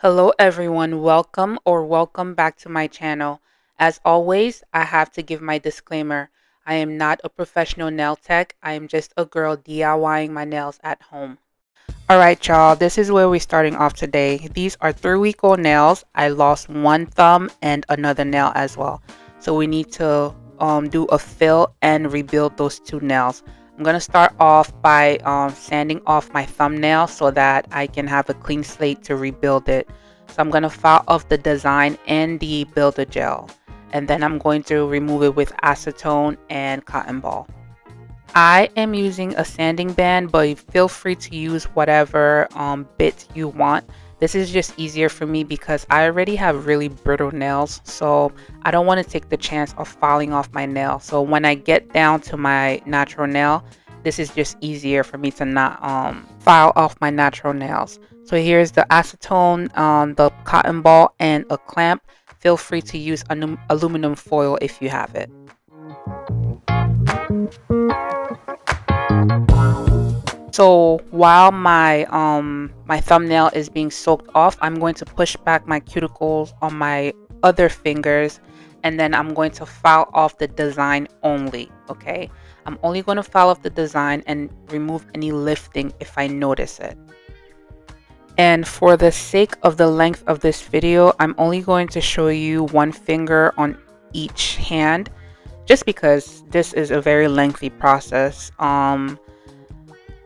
Hello everyone, welcome back to my channel. As always, I have to give my disclaimer. I am not a professional nail tech. I am just a girl DIYing my nails at home. Alright y'all, this is where we're starting off today. These are 3-week-old nails. I lost one thumb and another nail as well. So we need to do a fill and rebuild those two nails. I'm going to start off by sanding off my thumbnail so that I can have a clean slate to rebuild it. So I'm going to file off the design and the builder gel. And then I'm going to remove it with acetone and cotton ball. I am using a sanding band, but feel free to use whatever bit you want. This is just easier for me because I already have really brittle nails, so I don't want to take the chance of filing off my nail. So when I get down to my natural nail, this is just easier for me to not file off my natural nails. So here's the acetone, the cotton ball, and a clamp. Feel free to use aluminum foil if you have it. So while my thumbnail is being soaked off, I'm going to push back my cuticles on my other fingers, and then I'm going to file off the design only. Okay, I'm only going to file off the design and remove any lifting if I notice it. And for the sake of the length of this video, I'm only going to show you one finger on each hand, just because this is a very lengthy process.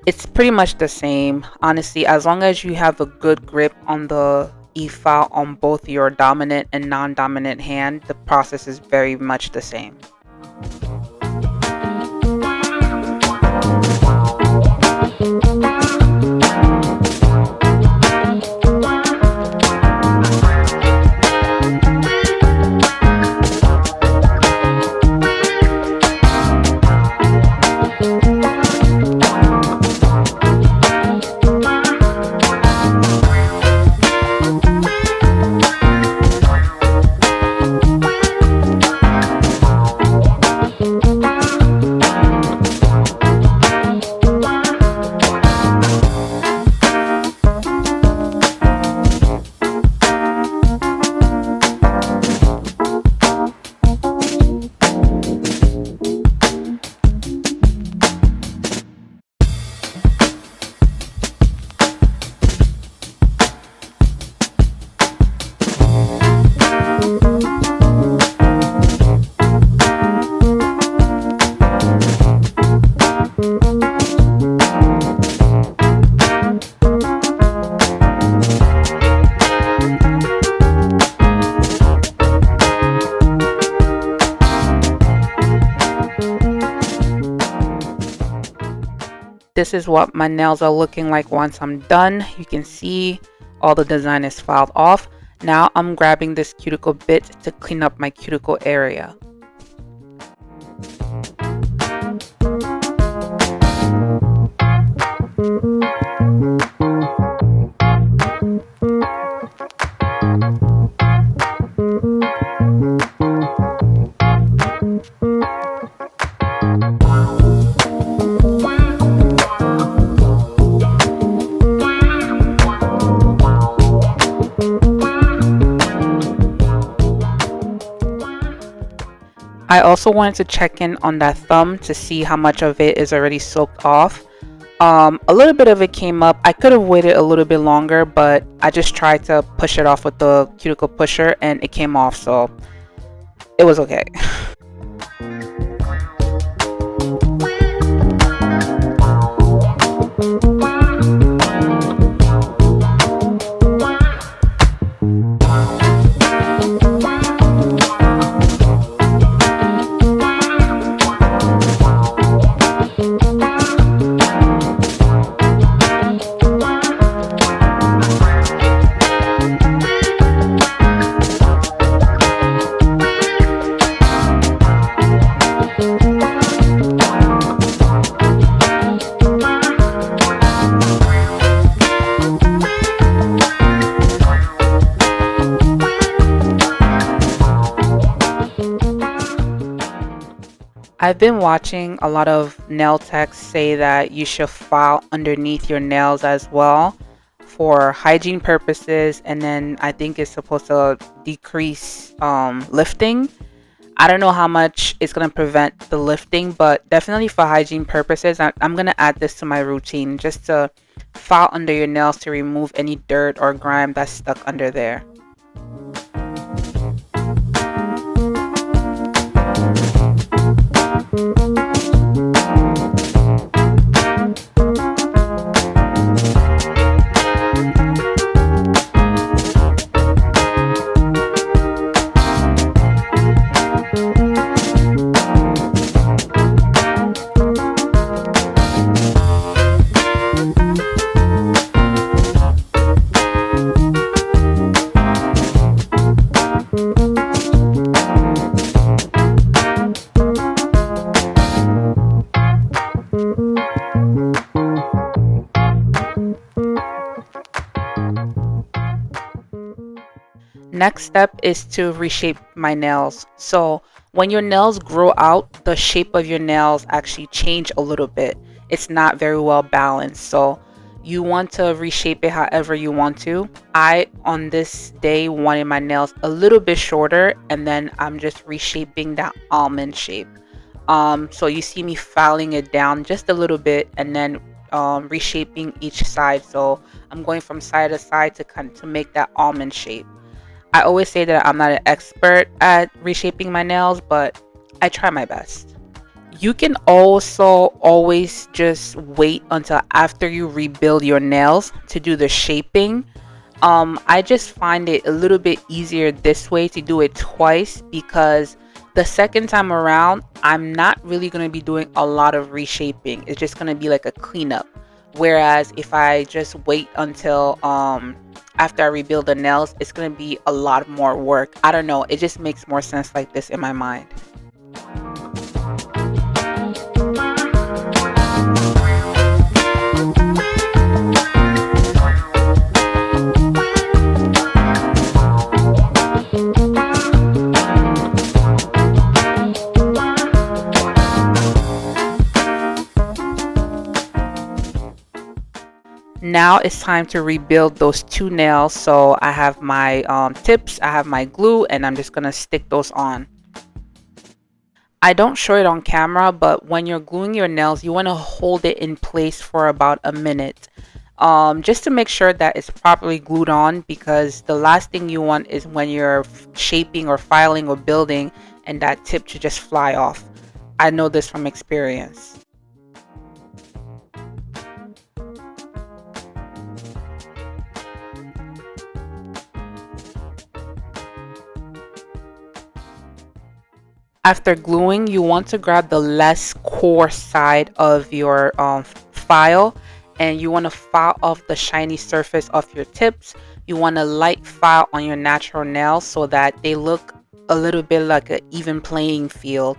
It's pretty much the same, honestly, as long as you have a good grip on the e-file on both your dominant and non-dominant hand, the process is very much the same. This is what my nails are looking like once I'm done. You can see all the design is filed off. Now I'm grabbing this cuticle bit to clean up my cuticle area. I also wanted to check in on that thumb to see how much of it is already soaked off. A little bit of it came up. I could have waited a little bit longer, but I just tried to push it off with the cuticle pusher and it came off, so it was okay. I've been watching a lot of nail techs say that you should file underneath your nails as well. for hygiene purposes, and then I think it's supposed to decrease lifting. I don't know how much it's going to prevent the lifting, but definitely for hygiene purposes, I'm going to add this to my routine just to file under your nails to remove any dirt or grime that's stuck under there. Next step is to reshape my nails. So when your nails grow out, the shape of your nails actually change a little bit. It's not very well balanced. So you want to reshape it however you want to. I, on this day, wanted my nails a little bit shorter, and then I'm just reshaping that almond shape. So you see me filing it down just a little bit, and then reshaping each side. So I'm going from side to side to make that almond shape. I always say that I'm not an expert at reshaping my nails, but I try my best. You can also always just wait until after you rebuild your nails to do the shaping. I just find it a little bit easier this way to do it twice, because the second time around, I'm not really going to be doing a lot of reshaping. It's just going to be like a cleanup. Whereas if I just wait until after I rebuild the nails, it's going to be a lot more work. I don't know. It just makes more sense like this in my mind. Now it's time to rebuild those two nails. So I have my tips, I have my glue, and I'm just gonna stick those on. I don't show it on camera, but when you're gluing your nails, you want to hold it in place for about a minute, just to make sure that it's properly glued on, because the last thing you want is when you're shaping or filing or building and that tip should just fly off. I know this from experience. After gluing, you want to grab the less coarse side of your file, and you want to file off the shiny surface of your tips. You want to light file on your natural nails so that they look a little bit like an even playing field.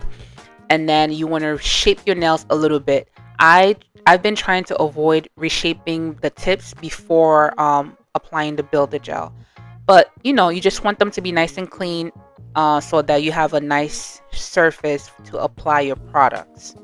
And then you want to shape your nails a little bit. I've been trying to avoid reshaping the tips before applying the builder gel. But you just want them to be nice and clean, so that you have a nice surface to apply your products.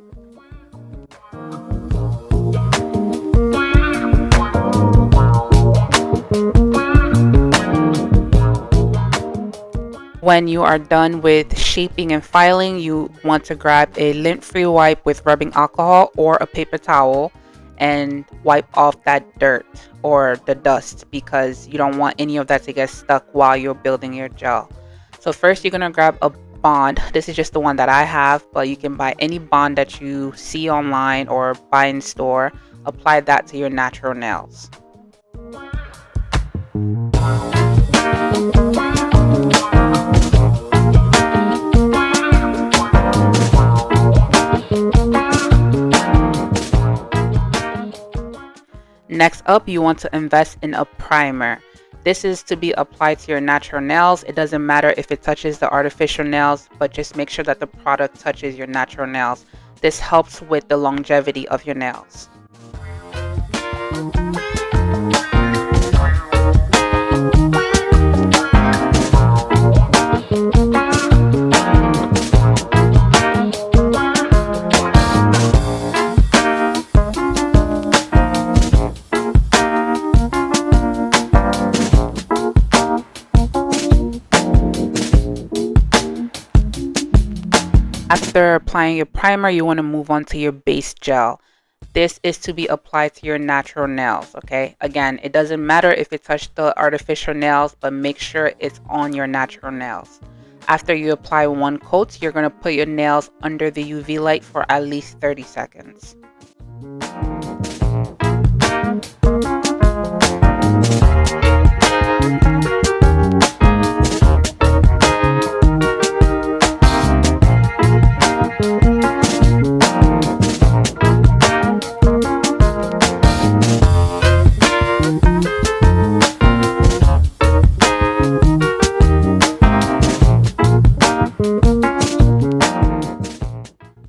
When you are done with shaping and filing, you want to grab a lint-free wipe with rubbing alcohol or a paper towel and wipe off that dirt or the dust, because you don't want any of that to get stuck while you're building your gel. So first you're going to grab a bond. This is just the one that I have, but you can buy any bond that you see online or buy in store. Apply that to your natural nails. Next up, you want to invest in a primer. This is to be applied to your natural nails. It doesn't matter if it touches the artificial nails, but just make sure that the product touches your natural nails. This helps with the longevity of your nails. after applying your primer, you want to move on to your base gel. This is to be applied to your natural nails, okay? Again, it doesn't matter if it touched the artificial nails, but make sure it's on your natural nails. After you apply one coat, you're going to put your nails under the UV light for at least 30 seconds.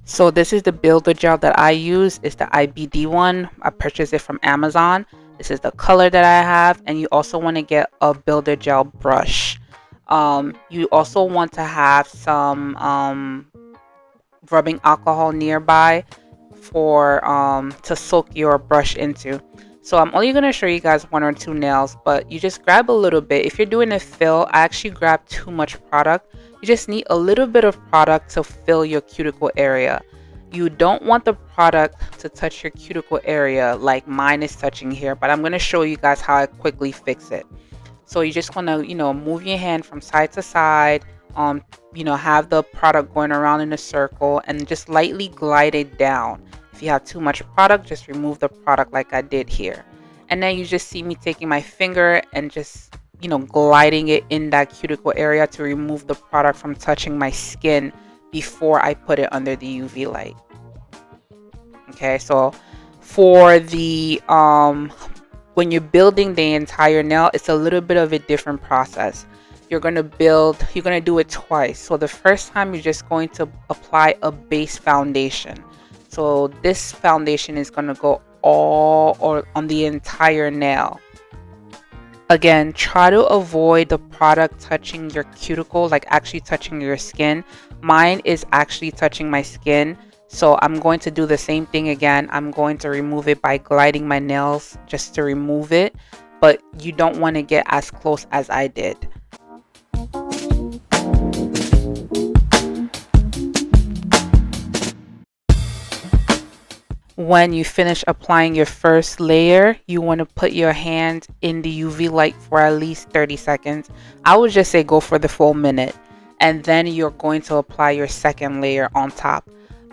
So this is the builder gel that I use. It's the IBD one. I purchased it from Amazon. This is the color that I have, and you also want to get a builder gel brush. You also want to have some rubbing alcohol nearby for to soak your brush into. So I'm only going to show you guys one or two nails, but you just grab a little bit. If you're doing a fill, I actually grab too much product. You just need a little bit of product to fill your cuticle area. You don't want the product to touch your cuticle area like mine is touching here, but I'm going to show you guys how I quickly fix it. So you just want to, move your hand from side to side, have the product going around in a circle and just lightly glide it down. If you have too much product, just remove the product like I did here. And then you just see me taking my finger and just, gliding it in that cuticle area to remove the product from touching my skin before I put it under the UV light. Okay, so for the when you're building the entire nail, it's a little bit of a different process. You're going to do it twice. So the first time you're just going to apply a base foundation. So this foundation is going to go all or on the entire nail. Again, try to avoid the product touching your cuticle, like actually touching your skin. Mine is actually touching my skin. So I'm going to do the same thing again. I'm going to remove it by gliding my nails just to remove it. But you don't want to get as close as I did. When you finish applying your first layer, you want to put your hand in the UV light for at least 30 seconds. I would just say go for the full minute. And then you're going to apply your second layer on top.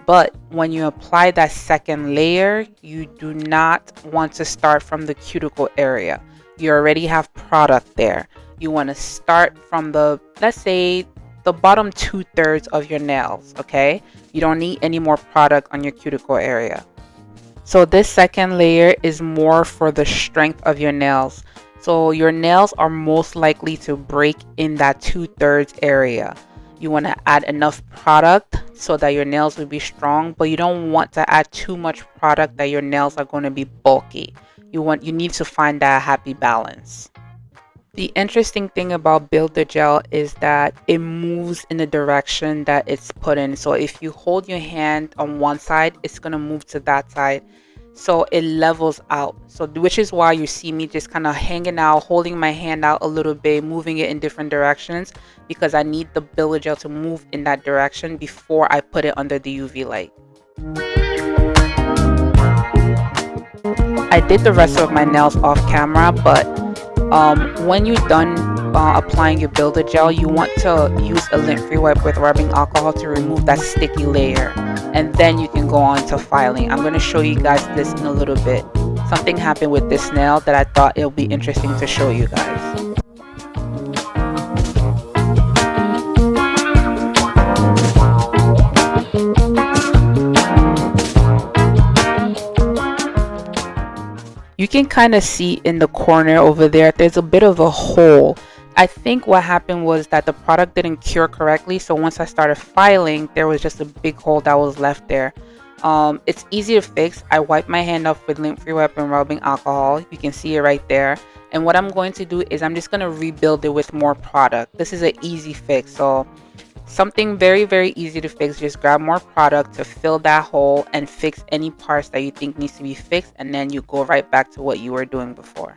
But when you apply that second layer, you do not want to start from the cuticle area. You already have product there. You want to start from let's say, the bottom 2/3 of your nails, okay? You don't need any more product on your cuticle area. So this second layer is more for the strength of your nails. So your nails are most likely to break in that 2/3 area. You want to add enough product so that your nails will be strong, but you don't want to add too much product that your nails are going to be bulky. You need to find that happy balance. The interesting thing about builder gel is that it moves in the direction that it's put in. So if you hold your hand on one side, it's going to move to that side. So it levels out. So which is why you see me just kind of hanging out, holding my hand out a little bit, moving it in different directions, because I need the builder gel to move in that direction before I put it under the UV light. I did the rest of my nails off camera, but when you're done applying your builder gel, you want to use a lint-free wipe with rubbing alcohol to remove that sticky layer, and then you can go on to filing. I'm going to show you guys this in a little bit. Something happened with this nail that I thought it'll be interesting to show you guys. You can kind of see in the corner over there's a bit of a hole. I think what happened was that the product didn't cure correctly, so once I started filing, there was just a big hole that was left there. It's easy to fix. I wipe my hand off with lint-free wipe and rubbing alcohol. You can see it right there. And what I'm going to do is I'm just going to rebuild it with more product. This is an easy fix. So something very, very easy to fix. Just grab more product to fill that hole and fix any parts that you think needs to be fixed, and then you go right back to what you were doing before.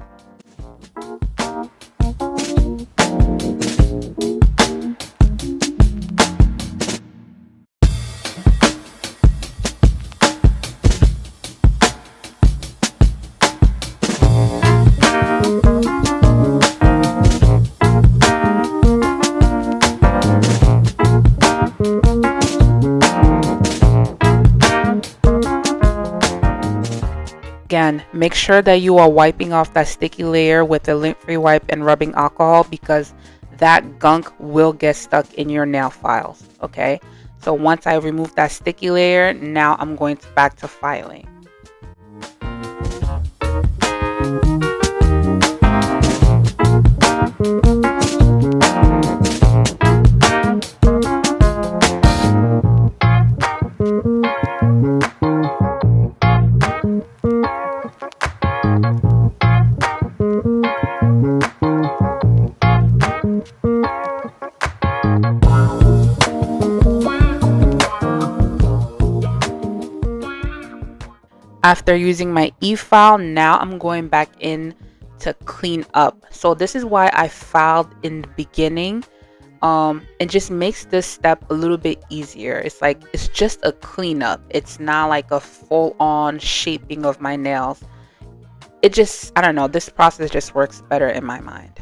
Again, make sure that you are wiping off that sticky layer with a lint-free wipe and rubbing alcohol, because that gunk will get stuck in your nail files, okay? So once I remove that sticky layer, now I'm going back to filing. After using my e-file, now I'm going back in to clean up. So this is why I filed in the beginning. It just makes this step a little bit easier. It's just a cleanup. It's not like a full-on shaping of my nails. I don't know, this process just works better in my mind.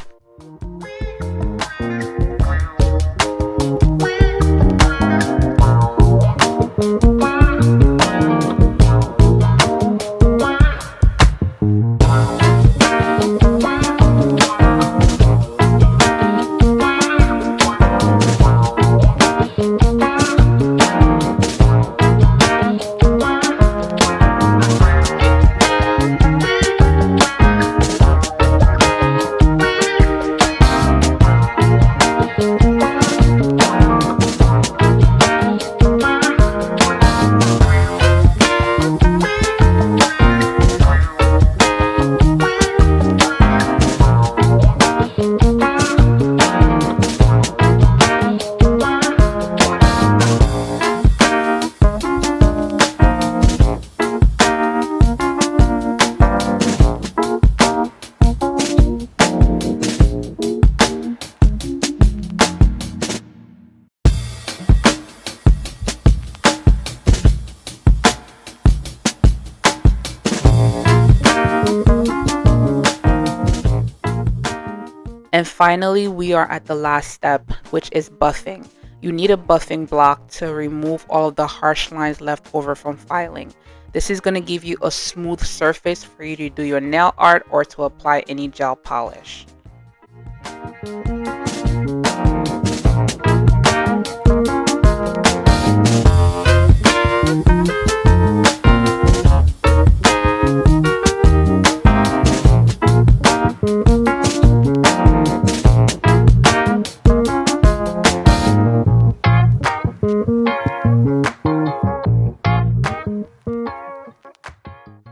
And finally, we are at the last step, which is buffing. You need a buffing block to remove all of the harsh lines left over from filing. This is going to give you a smooth surface for you to do your nail art or to apply any gel polish.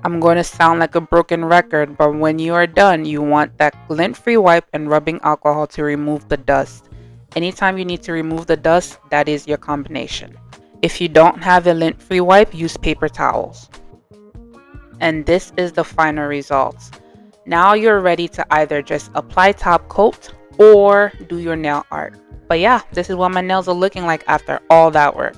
I'm going to sound like a broken record, but when you are done, you want that lint-free wipe and rubbing alcohol to remove the dust. Anytime you need to remove the dust, that is your combination. If you don't have a lint-free wipe, use paper towels. And this is the final results. Now you're ready to either just apply top coat or do your nail art. But yeah, this is what my nails are looking like after all that work.